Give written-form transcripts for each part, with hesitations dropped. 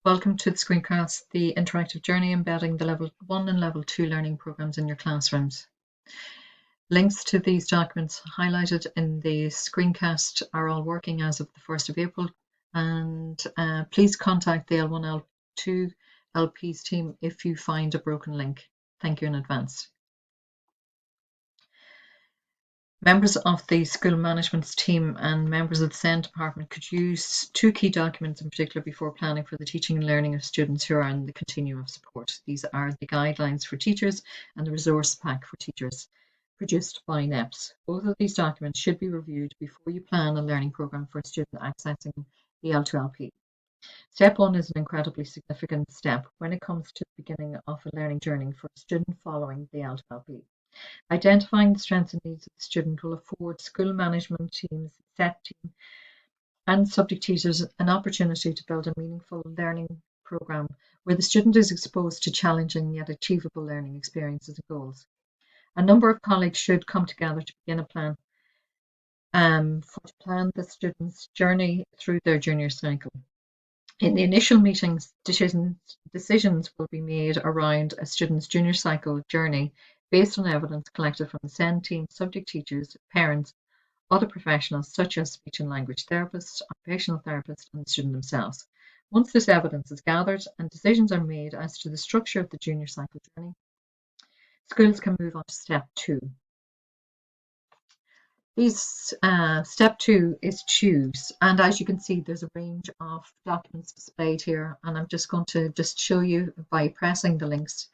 Welcome to the screencast, the interactive journey embedding the Level 1 and Level 2 learning programs in your classrooms. Links to these documents highlighted in the screencast are all working as of the 1st of April, and please contact the L1L2LPs team if you find a broken link. Thank you in advance. Members of the school management team and members of the SEND department could use two key documents in particular before planning for the teaching and learning of students who are in the continuum of support. These are the guidelines for teachers and the resource pack for teachers produced by NEPs. Both of these documents should be reviewed before you plan a learning programme for a student accessing the L2LP. Step 1 is an incredibly significant step when it comes to the beginning of a learning journey for a student following the L2LP. Identifying the strengths and needs of the student will afford school management teams, SET team, and subject teachers an opportunity to build a meaningful learning programme where the student is exposed to challenging yet achievable learning experiences and goals. A number of colleagues should come together to begin a plan to plan the student's journey through their junior cycle. In the initial meetings, decisions will be made around a student's junior cycle journey based on evidence collected from the SEND team, subject teachers, parents, other professionals such as speech and language therapists, occupational therapists, and the student themselves. Once this evidence is gathered and decisions are made as to the structure of the junior cycle journey, schools can move on to step 2. Step 2 is choose, and as you can see there's a range of documents displayed here, and I'm just going to show you by pressing the links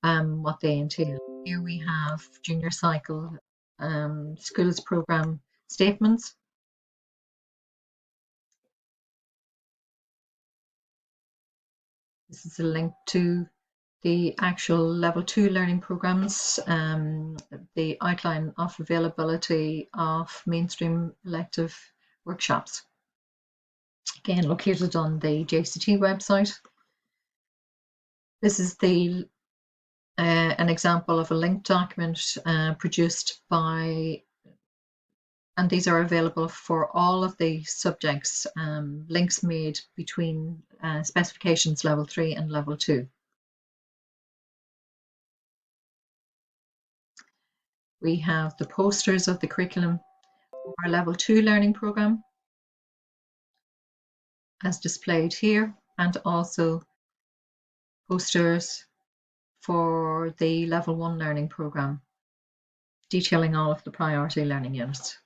what they entail. Here we have junior cycle schools program statements. This is a link to the actual level 2 learning programs, the outline of availability of mainstream elective workshops. Again, located on the JCT website. This is an example of a linked document produced by, and these are available for all of the subjects, links made between specifications level 3 and level 2. We have the posters of the curriculum for our level 2 learning program as displayed here, and also posters for the level 1 learning program detailing all of the priority learning units.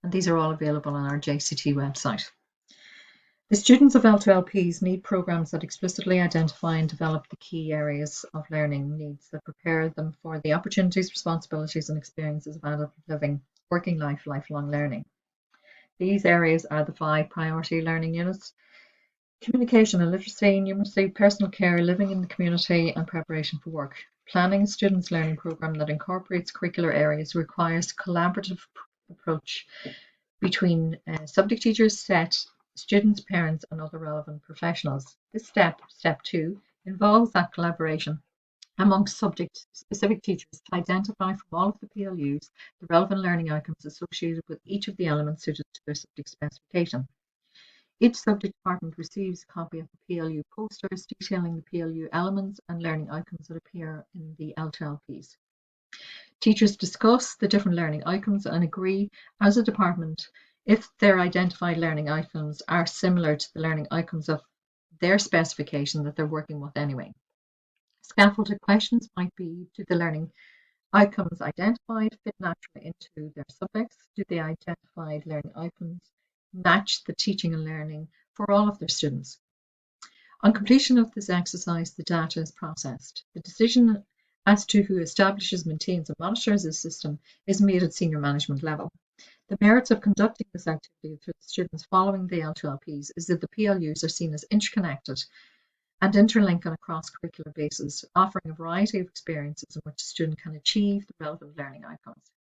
And these are all available on our JCT website. The students of L2LPs need programs that explicitly identify and develop the key areas of learning needs that prepare them for the opportunities, responsibilities, and experiences of adult living, working life, lifelong learning. These areas are the 5 priority learning units: communication and literacy, numeracy, personal care, living in the community, and preparation for work. Planning a student's learning program that incorporates curricular areas requires a collaborative approach between subject teachers, SET, students, parents, and other relevant professionals. This step 2, involves that collaboration amongst subject-specific teachers to identify from all of the PLUs the relevant learning outcomes associated with each of the elements suited to their subject specification. Each subject department receives a copy of the PLU posters detailing the PLU elements and learning outcomes that appear in the L2LPs. Teachers discuss the different learning outcomes and agree as a department if their identified learning outcomes are similar to the learning outcomes of their specification that they're working with anyway. Scaffolded questions might be: do the learning outcomes identified fit naturally into their subjects? Do the identified learning outcomes match the teaching and learning for all of their students? On completion of this exercise, the data is processed. The decision as to who establishes, maintains, and monitors this system is made at senior management level. The merits of conducting this activity for the students following the L2LPs is that the PLUs are seen as interconnected and interlink on a cross-curricular basis, offering a variety of experiences in which a student can achieve the relevant learning outcomes.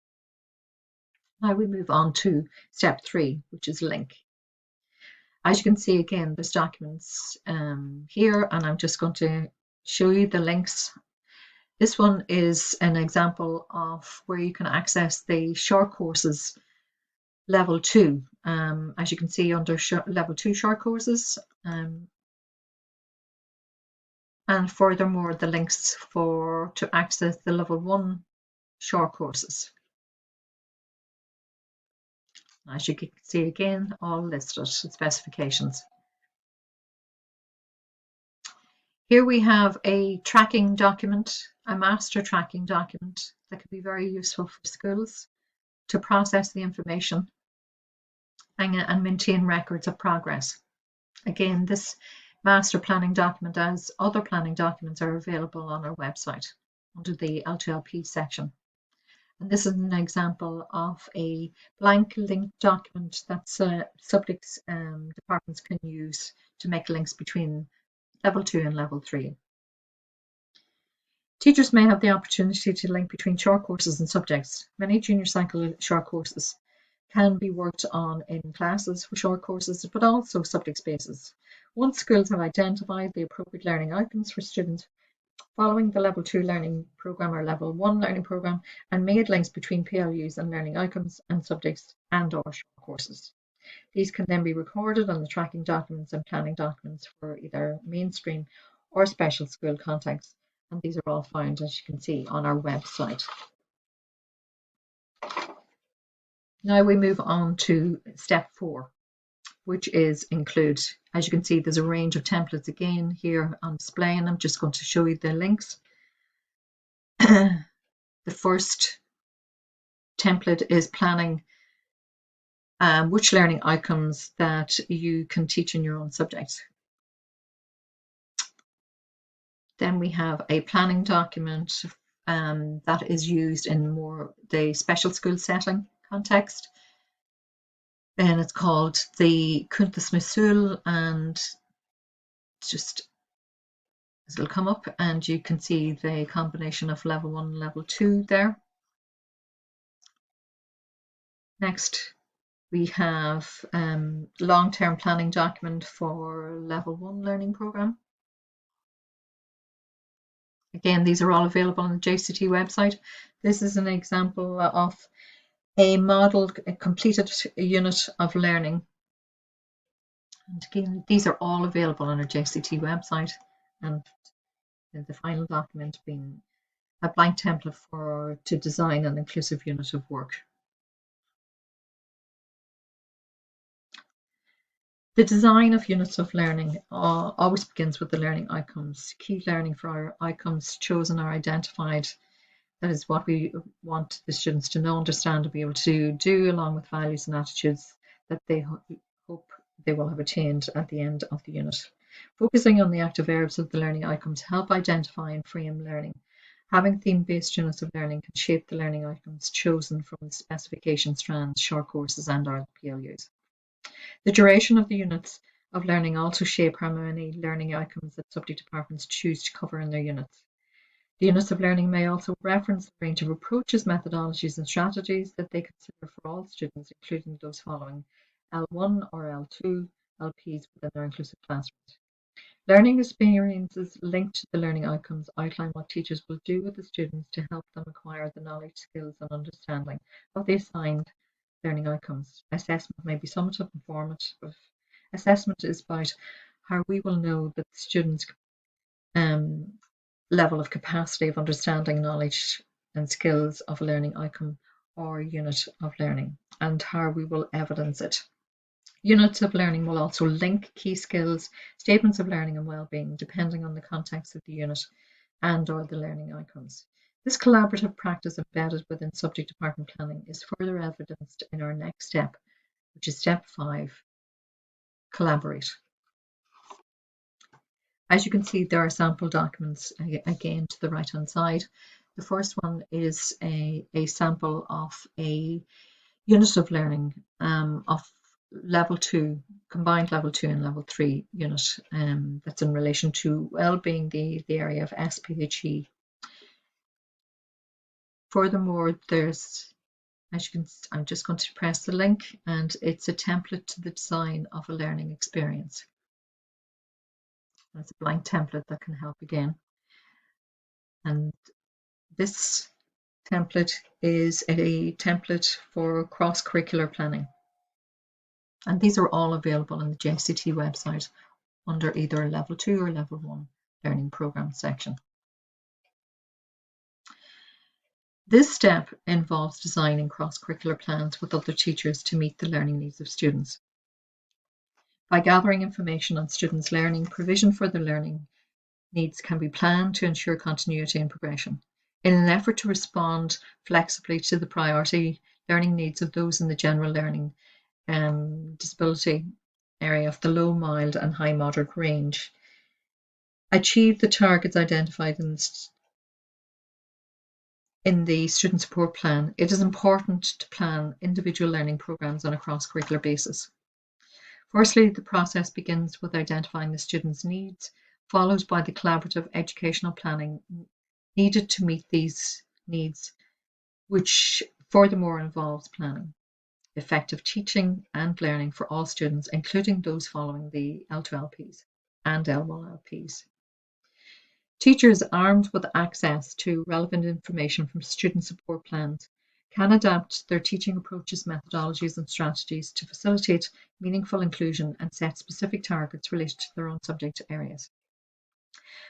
Now we move on to step 3, which is link. As you can see, again, there's documents here, and I'm just going to show you the links. This one is an example of where you can access the short courses level 2. As you can see under level 2 short courses, and furthermore the links to access the level 1 short courses. As you can see again, all listed specifications. Here we have a tracking document, a master tracking document that can be very useful for schools to process the information and maintain records of progress. Again, this master planning document, as other planning documents, are available on our website under the L2LP section. And this is an example of a blank link document that subjects departments can use to make links between level 2 and level 3. Teachers may have the opportunity to link between short courses and subjects. Many junior cycle short courses can be worked on in classes for short courses, but also subject spaces. Once schools have identified the appropriate learning outcomes for students following the level 2 learning program or level 1 learning program and made links between PLUs and learning outcomes and subjects and/or short courses. These can then be recorded on the tracking documents and planning documents for either mainstream or special school contexts, and these are all found, as you can see, on our website. Now we move on to step 4, which is include. As you can see, there's a range of templates again here on display, and I'm just going to show you the links. The first template is planning which learning outcomes that you can teach in your own subject. Then we have a planning document that is used in more the special school setting context. And it's called the Kuntas Misul, and just it'll come up and you can see the combination of level 1 and level 2 there. Next, we have long-term planning document for level 1 learning program. Again, these are all available on the JCT website. This is an example of a modeled, a completed unit of learning. And again, these are all available on our JCT website, and the final document being a blank template to design an inclusive unit of work. The design of units of learning always begins with the learning outcomes. Key learning for our outcomes chosen are identified. That is what we want the students to know, understand, and be able to do, along with values and attitudes that they hope they will have attained at the end of the unit. Focusing on the active areas of the learning outcomes help identify and frame learning. Having theme-based units of learning can shape the learning outcomes chosen from the specification strands, short courses, and/or PLUs. The duration of the units of learning also shape how many learning outcomes that subject departments choose to cover in their units. The units of learning may also reference a range of approaches, methodologies, and strategies that they consider for all students, including those following L1 or L2LPs within their inclusive classrooms. Learning experiences linked to the learning outcomes outline what teachers will do with the students to help them acquire the knowledge, skills, and understanding of the assigned learning outcomes. Assessment may be summative and formative. Assessment is about how we will know that the students' level of capacity of understanding knowledge and skills of a learning outcome or unit of learning, and how we will evidence it. Units of learning will also link key skills, statements of learning and well-being, depending on the context of the unit and/or the learning outcomes. This collaborative practice embedded within subject department planning is further evidenced in our next step, which is step 5, collaborate. As you can see, there are sample documents again to the right-hand side. The first one is a sample of a unit of learning of level 2, combined level 2 and level 3 unit that's in relation to well-being, the area of SPHE. Furthermore, there's, as you can, I'm just going to press the link, and it's a template to the design of a learning experience. It's a blank template that can help again. And this template is a template for cross-curricular planning. And these are all available on the JCT website under either level 2 or level 1 learning program section. This step involves designing cross-curricular plans with other teachers to meet the learning needs of students. By gathering information on students' learning, provision for their learning needs can be planned to ensure continuity and progression. In an effort to respond flexibly to the priority learning needs of those in the general learning disability area of the low, mild and high moderate range, achieve the targets identified in the student support plan, it is important to plan individual learning programs on a cross-curricular basis. Firstly, the process begins with identifying the student's needs, followed by the collaborative educational planning needed to meet these needs, which furthermore involves planning effective teaching and learning for all students, including those following the L2LPs and L1LPs. Teachers armed with access to relevant information from student support plans can adapt their teaching approaches, methodologies, and strategies to facilitate meaningful inclusion and set specific targets related to their own subject areas.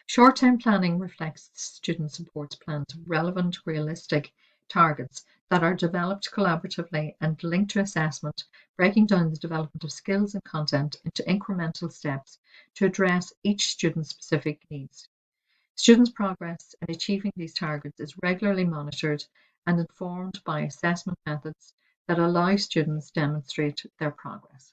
Short-term planning reflects the student support plan's relevant, realistic targets that are developed collaboratively and linked to assessment, breaking down the development of skills and content into incremental steps to address each student's specific needs. Students' progress in achieving these targets is regularly monitored and informed by assessment methods that allow students to demonstrate their progress.